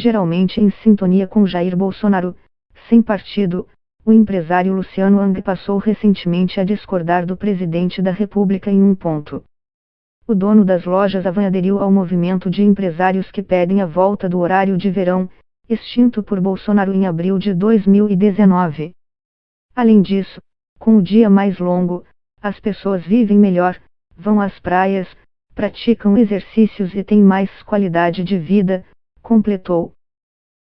geralmente em sintonia com Jair Bolsonaro, sem partido, o empresário Luciano Hang passou recentemente a discordar do presidente da República em um ponto. O dono das lojas Havan aderiu ao movimento de empresários que pedem a volta do horário de verão, extinto por Bolsonaro em abril de 2019. Além disso, com o dia mais longo, as pessoas vivem melhor, vão às praias, praticam exercícios e têm mais qualidade de vida, completou.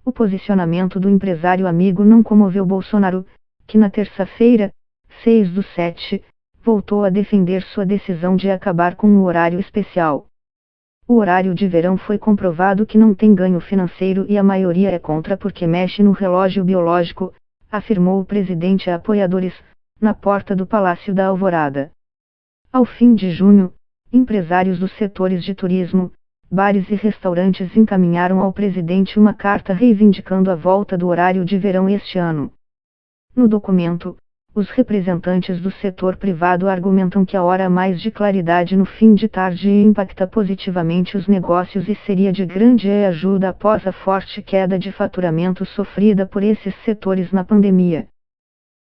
O posicionamento do empresário amigo não comoveu Bolsonaro, que na terça-feira, 6/7, voltou a defender sua decisão de acabar com o horário especial. O horário de verão foi comprovado que não tem ganho financeiro e a maioria é contra porque mexe no relógio biológico, afirmou o presidente a apoiadores, na porta do Palácio da Alvorada. Ao fim de junho, empresários dos setores de turismo, bares e restaurantes encaminharam ao presidente uma carta reivindicando a volta do horário de verão este ano. No documento, os representantes do setor privado argumentam que a hora a mais de claridade no fim de tarde impacta positivamente os negócios e seria de grande ajuda após a forte queda de faturamento sofrida por esses setores na pandemia.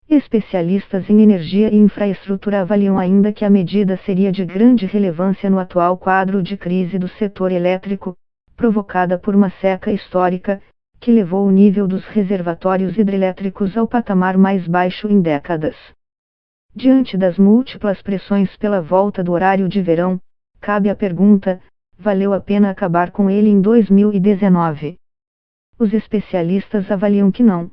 Especialistas em energia e infraestrutura avaliam ainda que a medida seria de grande relevância no atual quadro de crise do setor elétrico, provocada por uma seca histórica, que levou o nível dos reservatórios hidrelétricos ao patamar mais baixo em décadas. Diante das múltiplas pressões pela volta do horário de verão, cabe a pergunta: valeu a pena acabar com ele em 2019? Os especialistas avaliam que não.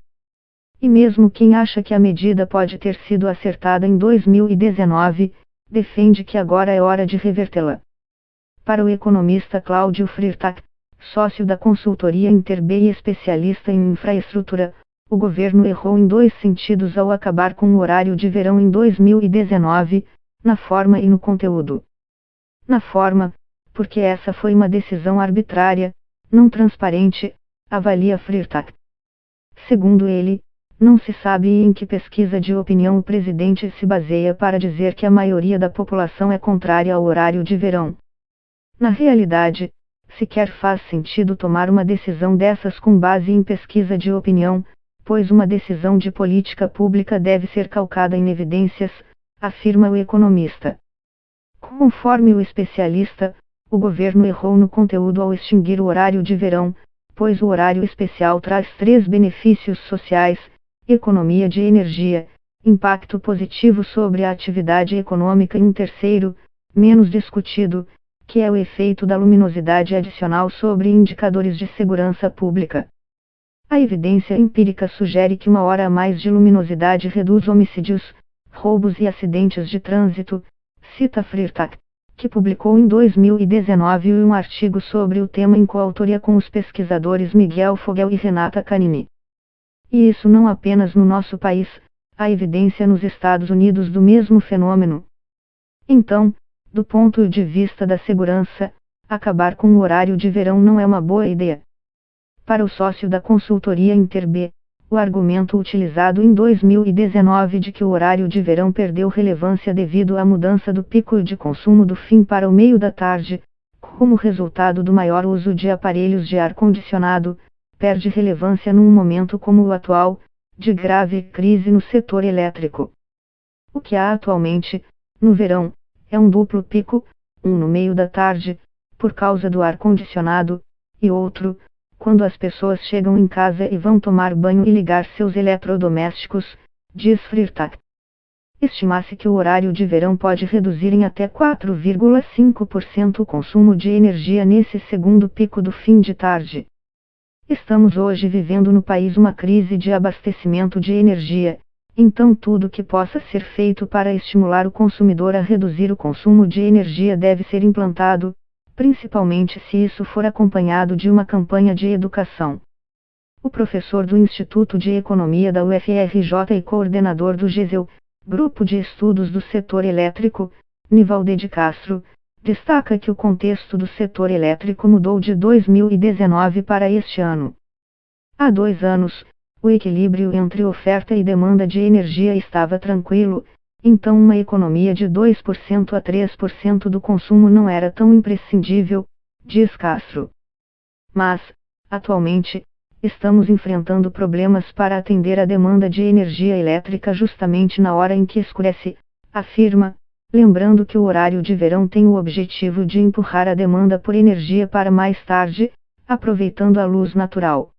E mesmo quem acha que a medida pode ter sido acertada em 2019, defende que agora é hora de revertê-la. Para o economista Cláudio Freitag, sócio da consultoria Interb e especialista em infraestrutura, o governo errou em dois sentidos ao acabar com o horário de verão em 2019, na forma e no conteúdo. Na forma, porque essa foi uma decisão arbitrária, não transparente, avalia Freitag. Segundo ele, não se sabe em que pesquisa de opinião o presidente se baseia para dizer que a maioria da população é contrária ao horário de verão. Na realidade, sequer faz sentido tomar uma decisão dessas com base em pesquisa de opinião, pois uma decisão de política pública deve ser calcada em evidências, afirma o economista. Conforme o especialista, o governo errou no conteúdo ao extinguir o horário de verão, pois o horário especial traz 3 benefícios sociais: economia de energia, impacto positivo sobre a atividade econômica e um terceiro, menos discutido, que é o efeito da luminosidade adicional sobre indicadores de segurança pública. A evidência empírica sugere que uma hora a mais de luminosidade reduz homicídios, roubos e acidentes de trânsito, cita Freitag, que publicou em 2019 um artigo sobre o tema em coautoria com os pesquisadores Miguel Fogel e Renata Canini. E isso não apenas no nosso país, há evidência nos Estados Unidos do mesmo fenômeno. Então, do ponto de vista da segurança, acabar com o horário de verão não é uma boa ideia. Para o sócio da consultoria Interb, o argumento utilizado em 2019 de que o horário de verão perdeu relevância devido à mudança do pico de consumo do fim para o meio da tarde, como resultado do maior uso de aparelhos de ar-condicionado, perde relevância num momento como o atual, de grave crise no setor elétrico. O que há atualmente, no verão, é um duplo pico, um no meio da tarde, por causa do ar-condicionado, e outro, quando as pessoas chegam em casa e vão tomar banho e ligar seus eletrodomésticos, diz Freitag. Estima-se que o horário de verão pode reduzir em até 4,5% o consumo de energia nesse segundo pico do fim de tarde. Estamos hoje vivendo no país uma crise de abastecimento de energia, então tudo que possa ser feito para estimular o consumidor a reduzir o consumo de energia deve ser implantado, principalmente se isso for acompanhado de uma campanha de educação. O professor do Instituto de Economia da UFRJ e coordenador do GESEL, Grupo de Estudos do Setor Elétrico, Nivalde de Castro, destaca que o contexto do setor elétrico mudou de 2019 para este ano. Há 2 anos, o equilíbrio entre oferta e demanda de energia estava tranquilo, então uma economia de 2% a 3% do consumo não era tão imprescindível, diz Castro. Mas, atualmente, estamos enfrentando problemas para atender a demanda de energia elétrica justamente na hora em que escurece, afirma, lembrando que o horário de verão tem o objetivo de empurrar a demanda por energia para mais tarde, aproveitando a luz natural.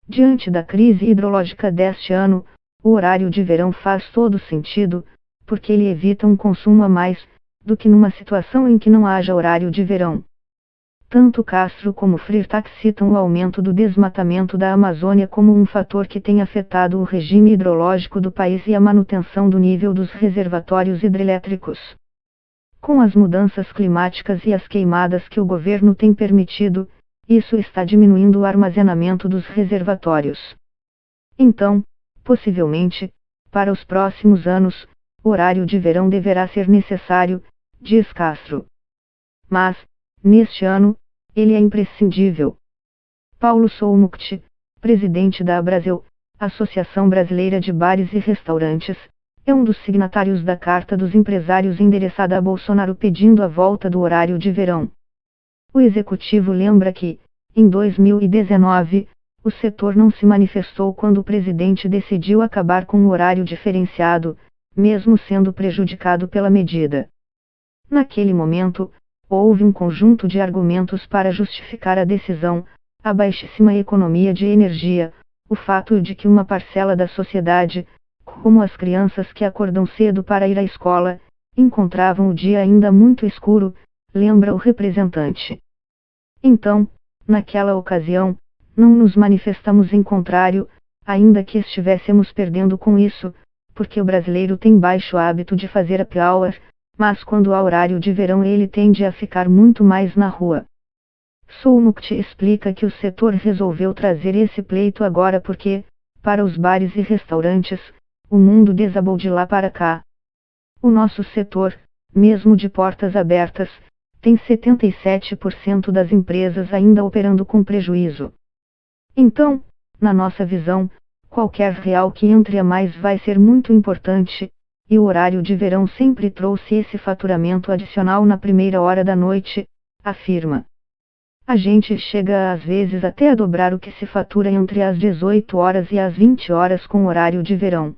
Diante da crise hidrológica deste ano, o horário de verão faz todo sentido, porque ele evita um consumo a mais, do que numa situação em que não haja horário de verão. Tanto Castro como Freitag citam o aumento do desmatamento da Amazônia como um fator que tem afetado o regime hidrológico do país e a manutenção do nível dos reservatórios hidrelétricos. Com as mudanças climáticas e as queimadas que o governo tem permitido, isso está diminuindo o armazenamento dos reservatórios. Então, possivelmente, para os próximos anos, o horário de verão deverá ser necessário, diz Castro. Mas, neste ano, ele é imprescindível. Paulo Soumuct, presidente da Abrazel, Associação Brasileira de Bares e Restaurantes, é um dos signatários da Carta dos Empresários endereçada a Bolsonaro pedindo a volta do horário de verão. O executivo lembra que, em 2019, o setor não se manifestou quando o presidente decidiu acabar com o horário diferenciado, mesmo sendo prejudicado pela medida. Naquele momento, houve um conjunto de argumentos para justificar a decisão: a baixíssima economia de energia, o fato de que uma parcela da sociedade, como as crianças que acordam cedo para ir à escola, encontravam o dia ainda muito escuro, lembra o representante. Então, naquela ocasião, não nos manifestamos em contrário, ainda que estivéssemos perdendo com isso, porque o brasileiro tem baixo hábito de fazer happy hour, mas quando há horário de verão ele tende a ficar muito mais na rua. Soumuct explica que o setor resolveu trazer esse pleito agora porque, para os bares e restaurantes, o mundo desabou de lá para cá. O nosso setor, mesmo de portas abertas, tem 77% das empresas ainda operando com prejuízo. Então, na nossa visão, qualquer real que entre a mais vai ser muito importante, e o horário de verão sempre trouxe esse faturamento adicional na primeira hora da noite, afirma. A gente chega às vezes até a dobrar o que se fatura entre as 18 horas e as 20 horas com horário de verão.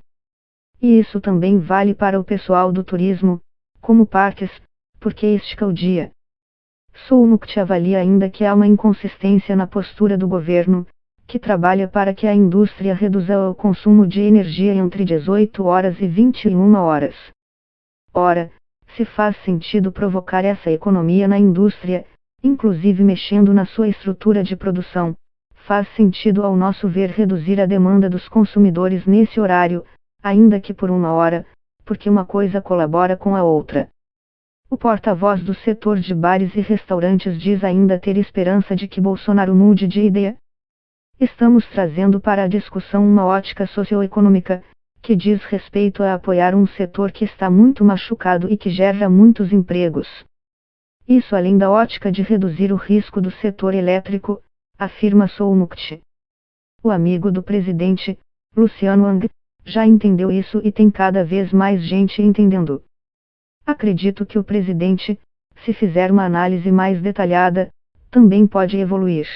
E isso também vale para o pessoal do turismo, como parques, porque estica o dia. Soumuct avalia ainda que há uma inconsistência na postura do governo, que trabalha para que a indústria reduza o consumo de energia entre 18 horas e 21 horas. Ora, se faz sentido provocar essa economia na indústria, inclusive mexendo na sua estrutura de produção, faz sentido ao nosso ver reduzir a demanda dos consumidores nesse horário, ainda que por uma hora, porque uma coisa colabora com a outra. O porta-voz do setor de bares e restaurantes diz ainda ter esperança de que Bolsonaro mude de ideia. Estamos trazendo para a discussão uma ótica socioeconômica, que diz respeito a apoiar um setor que está muito machucado e que gera muitos empregos. Isso além da ótica de reduzir o risco do setor elétrico, afirma Soumuct. O amigo do presidente, Luciano Hang, já entendeu isso e tem cada vez mais gente entendendo. Acredito que o presidente, se fizer uma análise mais detalhada, também pode evoluir.